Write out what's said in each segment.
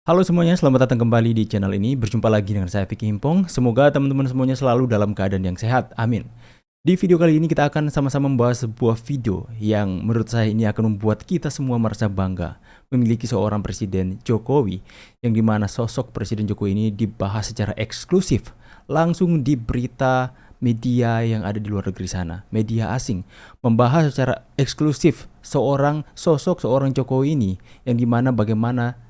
Halo semuanya, selamat datang kembali di channel ini. Berjumpa lagi dengan saya Vicky Himpong. Semoga teman-teman semuanya selalu dalam keadaan yang sehat. Amin. Di video kali ini kita akan sama-sama membahas sebuah video yang menurut saya ini akan membuat kita semua merasa bangga memiliki seorang Presiden Jokowi, yang dimana sosok Presiden Jokowi ini dibahas secara eksklusif langsung di berita media yang ada di luar negeri sana. Media asing membahas secara eksklusif seorang Jokowi ini, yang dimana bagaimana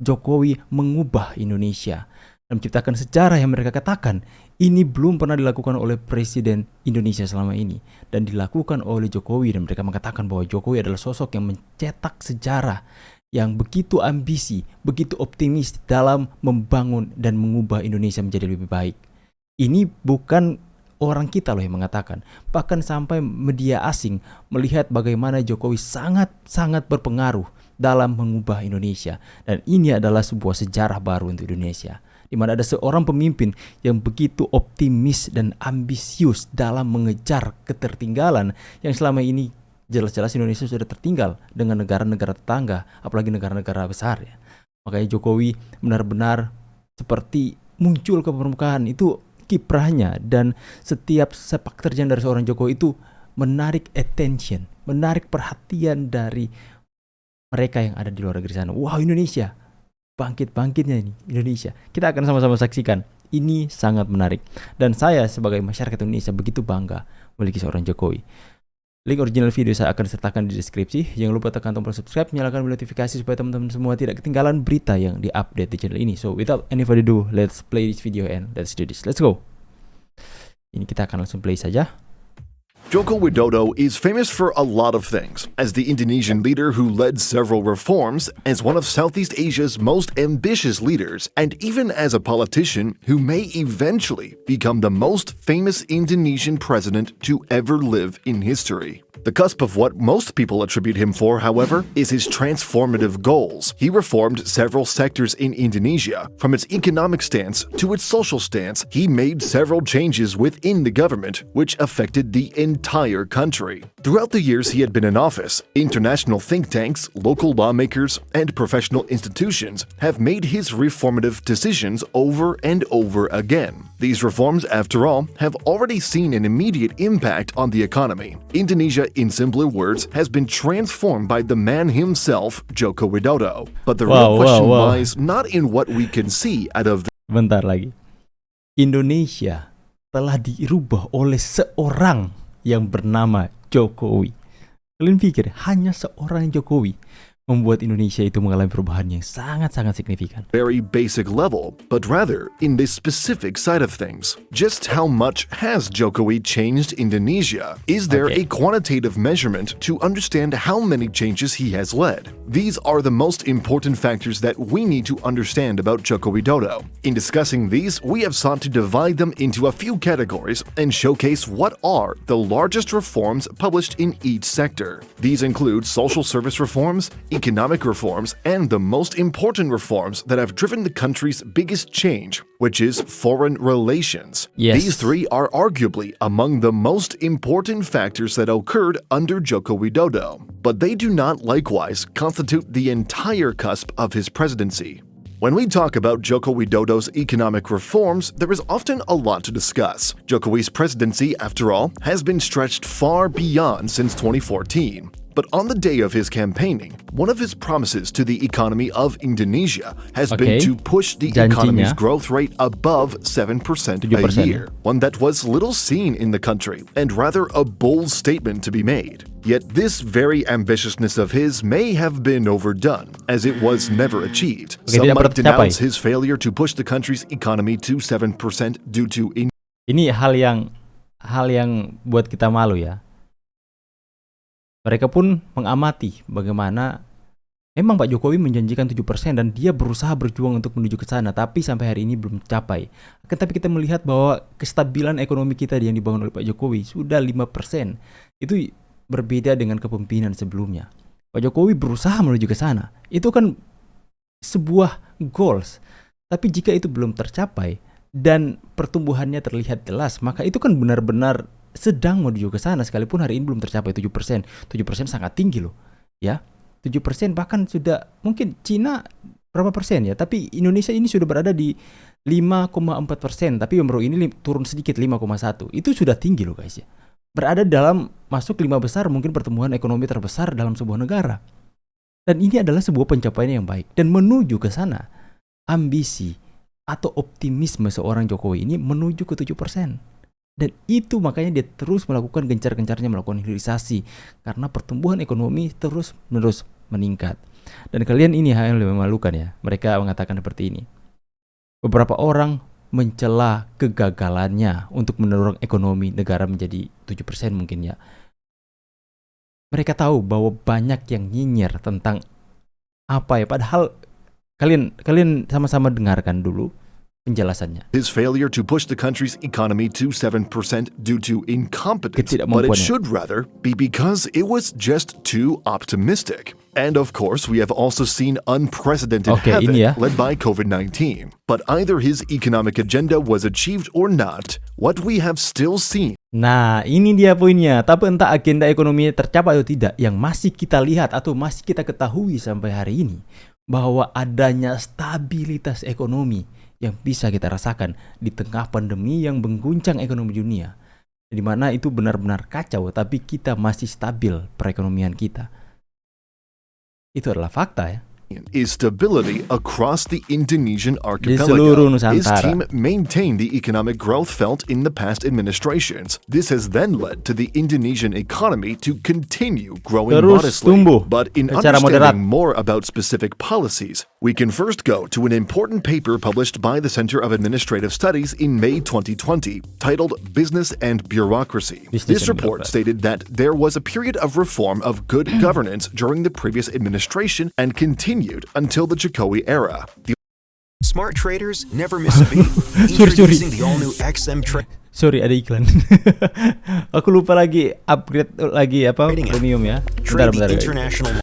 Jokowi mengubah Indonesia dan menciptakan sejarah yang mereka katakan ini belum pernah dilakukan oleh Presiden Indonesia selama ini, dan dilakukan oleh Jokowi. Dan mereka mengatakan bahwa Jokowi adalah sosok yang mencetak sejarah, yang begitu ambisi, begitu optimis dalam membangun dan mengubah Indonesia menjadi lebih baik. Ini bukan orang kita loh yang mengatakan, bahkan sampai media asing melihat bagaimana Jokowi sangat berpengaruh dalam mengubah Indonesia. Dan ini adalah sebuah sejarah baru untuk Indonesia, di mana ada seorang pemimpin yang begitu optimis dan ambisius dalam mengejar ketertinggalan yang selama ini jelas-jelas Indonesia sudah tertinggal dengan negara-negara tetangga, apalagi negara-negara besar ya. Makanya Jokowi benar-benar seperti muncul ke permukaan. Itu kiprahnya, dan setiap sepak terjang dari seorang Jokowi itu menarik attention, menarik perhatian dari mereka yang ada di luar negeri sana. Wow, Indonesia bangkit-bangkitnya ini Indonesia. Kita akan sama-sama saksikan. Ini sangat menarik, dan saya sebagai masyarakat Indonesia begitu bangga memiliki seorang Jokowi. Link original video saya akan sertakan di deskripsi. Jangan lupa tekan tombol subscribe, nyalakan notifikasi supaya teman-teman semua tidak ketinggalan berita yang diupdate di channel ini. So without any further ado, let's play this video and let's do this. Let's go. Ini kita akan langsung play saja. Jokowidodo is famous for a lot of things, as the Indonesian leader who led several reforms, as one of Southeast Asia's most ambitious leaders, and even as a politician who may eventually become the most famous Indonesian president to ever live in history. The cusp of what most people attribute him for, however, is his transformative goals. He reformed several sectors in Indonesia, from its economic stance to its social stance. He made several changes within the government, which affected the entire country. Throughout the years he had been in office, international think tanks, local lawmakers, and professional institutions have made his reformative decisions over and over again. These reforms, after all, have already seen an immediate impact on the economy. Indonesia, in simpler words, has been transformed by the man himself, Jokowidodo. But the real question lies not in what we can see out of Bentar lagi. Indonesia telah dirubah oleh seorang yang bernama Jokowi. Kalian pikir hanya seorang Jokowi membuat Indonesia itu mengalami perubahan yang sangat-sangat signifikan? Very basic level, but rather in this specific side of things. Just how much has Jokowi changed Indonesia? Is there a quantitative measurement to understand how many changes he has led? These are the most important factors that we need to understand about Jokowidodo. In discussing these, we have sought to divide them into a few categories and showcase what are the largest reforms published in each sector. These include social service reforms, economic reforms, and the most important reforms that have driven the country's biggest change, which is foreign relations. Yes. These three are arguably among the most important factors that occurred under Jokowidodo, but they do not likewise constitute the entire cusp of his presidency. When we talk about Jokowidodo's economic reforms, there is often a lot to discuss. Jokowi's presidency, after all, has been stretched far beyond since 2014. But on the day of his campaigning, one of his promises to the economy of Indonesia has been to push the economy's growth rate above 7% a year, one that was little seen in the country and rather a bold statement to be made. Yet this very ambitiousness of his may have been overdone, as it was never achieved. Some might denounce his failure to push the country's economy to 7% due to Ini hal yang buat kita malu ya. Mereka pun mengamati bagaimana memang Pak Jokowi menjanjikan 7% dan dia berusaha berjuang untuk menuju ke sana, tapi sampai hari ini belum tercapai. Tapi kita melihat bahwa kestabilan ekonomi kita yang dibangun oleh Pak Jokowi sudah 5%. Itu berbeda dengan kepemimpinan sebelumnya. Pak Jokowi berusaha menuju ke sana. Itu kan sebuah goals. Tapi jika itu belum tercapai dan pertumbuhannya terlihat jelas, maka itu kan benar-benar sedang menuju ke sana, sekalipun hari ini belum tercapai 7%. 7% sangat tinggi loh. Ya. 7% bahkan sudah mungkin Cina berapa persen ya? Tapi Indonesia ini sudah berada di 5,4%, tapi baru ini turun sedikit 5,1. Itu sudah tinggi loh guys ya. Berada dalam masuk 5 besar mungkin pertumbuhan ekonomi terbesar dalam sebuah negara. Dan ini adalah sebuah pencapaian yang baik. Dan menuju ke sana, ambisi atau optimisme seorang Jokowi ini menuju ke 7%. Dan itu makanya dia terus melakukan gencar-gencarnya melakukan hilirisasi karena pertumbuhan ekonomi terus-menerus meningkat. Dan kalian ini hal yang lebih memalukan ya. Mereka mengatakan seperti ini. Beberapa orang mencela kegagalannya untuk mendorong ekonomi negara menjadi 7% mungkin ya. Mereka tahu bahwa banyak yang nyinyir tentang apa ya, padahal kalian sama-sama dengarkan dulu penjelasannya. His failure to push the country's economy to 7% due to incompetence, but it should rather be because it was just too optimistic. And of course, we have also seen unprecedented havoc led by COVID-19. But either his economic agenda was achieved or not, what we have still seen. Nah, ini dia poinnya. Tapi entah agenda ekonominya tercapai atau tidak, yang masih kita lihat atau masih kita ketahui sampai hari ini, bahwa adanya stabilitas ekonomi yang bisa kita rasakan di tengah pandemi yang mengguncang ekonomi dunia, di mana itu benar-benar kacau, tapi kita masih stabil perekonomian kita. Itu adalah fakta ya. Is stability across the Indonesian archipelago. His team maintained the economic growth felt in the past administrations. This has then led to the Indonesian economy to continue growing modestly. But in understanding more about specific policies, we can first go to an important paper published by the Center of Administrative Studies in May 2020, titled Business and Bureaucracy. This report stated that there was a period of reform of good governance during the previous administration and continued until the Jokowi era. Smart traders never miss a beat. Introducing the all-new XM Trade. Sorry, ada iklan. Aku lupa lagi upgrade lagi apa premium ya. Bentar.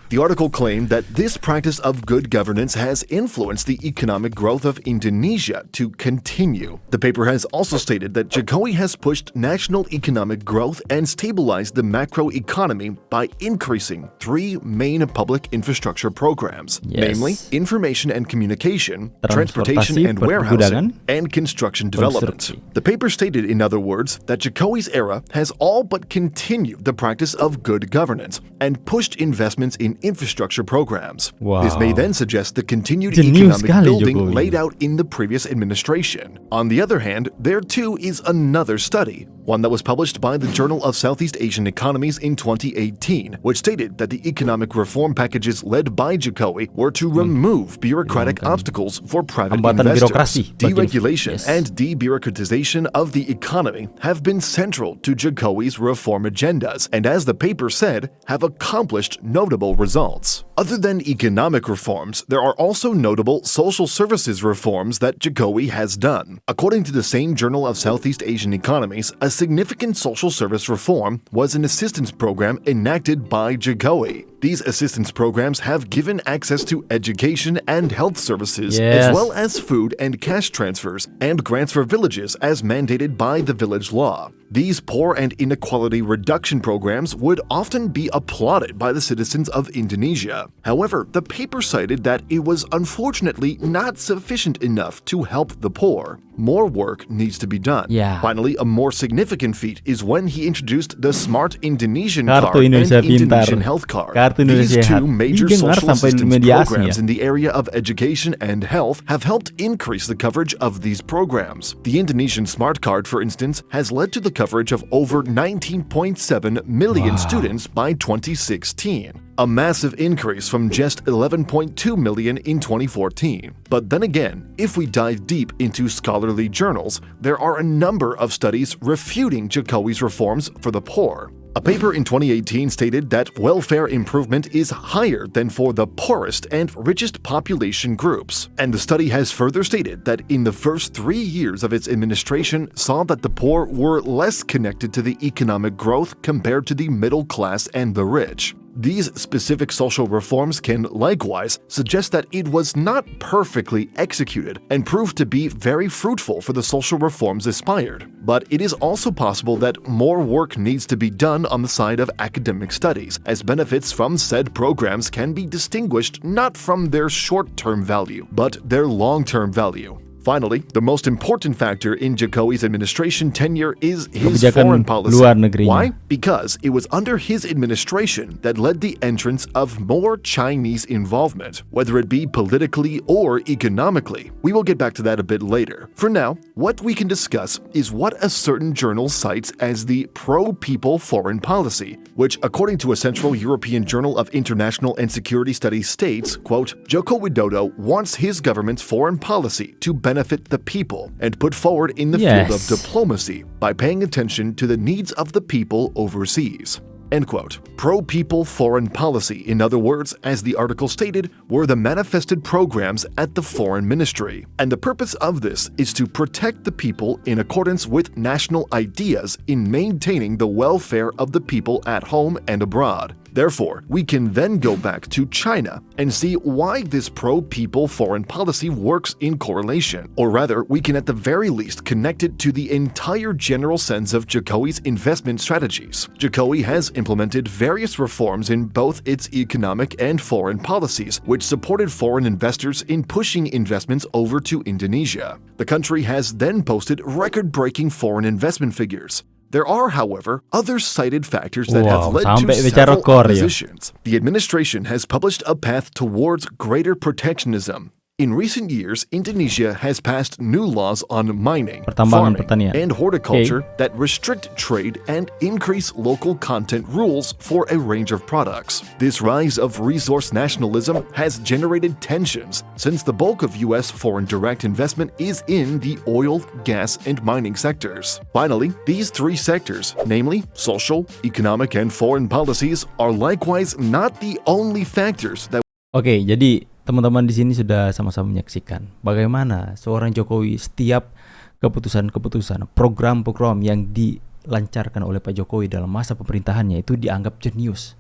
The article claimed that this practice of good governance has influenced the economic growth of Indonesia to continue. The paper has also stated that Jokowi has pushed national economic growth and stabilized the macro economy by increasing 3 main public infrastructure programs, namely information and communication, transportation and warehousing, and construction development. The paper stated, in other words, that Jokowi's era has all but continued the practice of good governance and pushed investments in infrastructure programs. This may then suggest the continued economic building laid out in the previous administration. On the other hand, there too is another study, one that was published by the Journal of Southeast Asian Economies in 2018, which stated that the economic reform packages led by Jokowi were to remove bureaucratic obstacles for private investors. Deregulation and debureaucratization of the economy have been central to Jokowi's reform agendas, and as the paper said, have accomplished notable results. Other than economic reforms, there are also notable social services reforms that Jokowi has done. According to the same Journal of Southeast Asian Economies, a significant social service reform was an assistance program enacted by Jokowi. These assistance programs have given access to education and health services, as well as food and cash transfers and grants for villages as mandated by the village law. These poor and inequality reduction programs would often be applauded by the citizens of Indonesia. However, the paper cited that it was unfortunately not sufficient enough to help the poor. More work needs to be done. Finally, a more significant feat is when he introduced the Smart Indonesian Card and Indonesian Health Card. These two major social assistance programs in the area of education and health have helped increase the coverage of these programs. The Indonesian Smart Card, for instance, has led to the coverage of over 19.7 million students by 2016. A massive increase from just 11.2 million in 2014. But then again, if we dive deep into scholarly journals, there are a number of studies refuting Jokowi's reforms for the poor. A paper in 2018 stated that welfare improvement is higher than for the poorest and richest population groups. And the study has further stated that in the first 3 years of its administration saw that the poor were less connected to the economic growth compared to the middle class and the rich. These specific social reforms can likewise suggest that it was not perfectly executed and proved to be very fruitful for the social reforms aspired. But it is also possible that more work needs to be done on the side of academic studies, as benefits from said programs can be distinguished not from their short-term value, but their long-term value. Finally, the most important factor in Jokowi's administration tenure is his foreign policy. Why? Because it was under his administration that led the entrance of more Chinese involvement, whether it be politically or economically. We will get back to that a bit later. For now, what we can discuss is what a certain journal cites as the pro-people foreign policy, which, according to a Central European Journal of International and Security Studies, states, quote, Jokowidodo wants his government's foreign policy to benefit the people and put forward in the field of diplomacy by paying attention to the needs of the people overseas. End quote. Pro-people foreign policy, in other words, as the article stated, were the manifested programs at the foreign ministry. And the purpose of this is to protect the people in accordance with national ideas in maintaining the welfare of the people at home and abroad. Therefore, we can then go back to China and see why this pro-people foreign policy works in correlation. Or rather, we can at the very least connect it to the entire general sense of Jokowi's investment strategies. Jokowi has implemented various reforms in both its economic and foreign policies, which supported foreign investors in pushing investments over to Indonesia. The country has then posted record-breaking foreign investment figures. There are, however, other cited factors that have led to several oppositions. The administration has published a path towards greater protectionism. In recent years, Indonesia has passed new laws on mining, farming, and horticulture that restrict trade and increase local content rules for a range of products. This rise of resource nationalism has generated tensions since the bulk of U.S. foreign direct investment is in the oil, gas, and mining sectors. Finally, these three sectors, namely social, economic, and foreign policies, are likewise not the only factors that jadi teman-teman di sini sudah sama-sama menyaksikan bagaimana seorang Jokowi setiap keputusan-keputusan, program-program yang dilancarkan oleh Pak Jokowi dalam masa pemerintahannya itu dianggap jenius.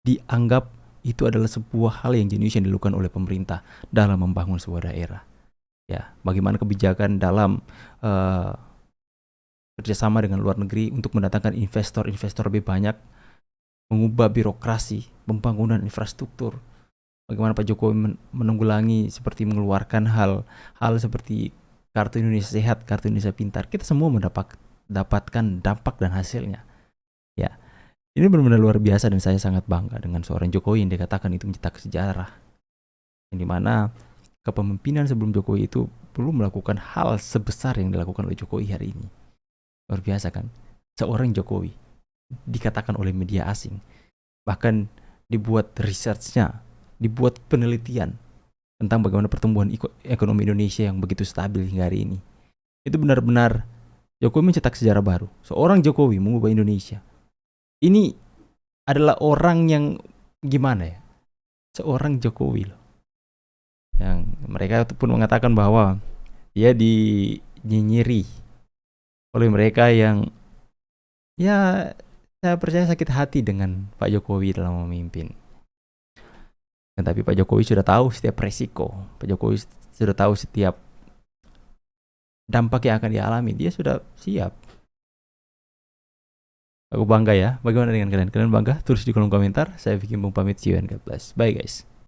Dianggap itu adalah sebuah hal yang jenius yang dilakukan oleh pemerintah dalam membangun sebuah daerah. Ya, bagaimana kebijakan dalam kerjasama dengan luar negeri untuk mendatangkan investor-investor lebih banyak, mengubah birokrasi, pembangunan infrastruktur. Bagaimana Pak Jokowi menanggulangi seperti mengeluarkan hal seperti kartu Indonesia Sehat, kartu Indonesia Pintar. Kita semua mendapatkan dampak dan hasilnya. Ya, ini benar-benar luar biasa dan saya sangat bangga dengan seorang Jokowi yang dikatakan itu mencetak sejarah. Yang dimana kepemimpinan sebelum Jokowi itu belum melakukan hal sebesar yang dilakukan oleh Jokowi hari ini. Luar biasa kan? Seorang Jokowi dikatakan oleh media asing, bahkan dibuat research-nya, dibuat penelitian tentang bagaimana pertumbuhan ekonomi Indonesia yang begitu stabil hingga hari ini. Itu benar-benar Jokowi mencetak sejarah baru. Seorang Jokowi mengubah Indonesia. Ini adalah orang yang gimana ya? Seorang Jokowi loh. Yang mereka pun mengatakan bahwa dia dinyinyiri oleh mereka yang ya saya percaya sakit hati dengan Pak Jokowi dalam memimpin. Tapi Pak Jokowi sudah tahu setiap resiko. Pak Jokowi sudah tahu setiap dampak yang akan dialami. Dia sudah siap. Aku bangga ya. Bagaimana dengan kalian? Kalian bangga? Tulis di kolom komentar. Saya bikin pamit. See you and God bless. Bye guys.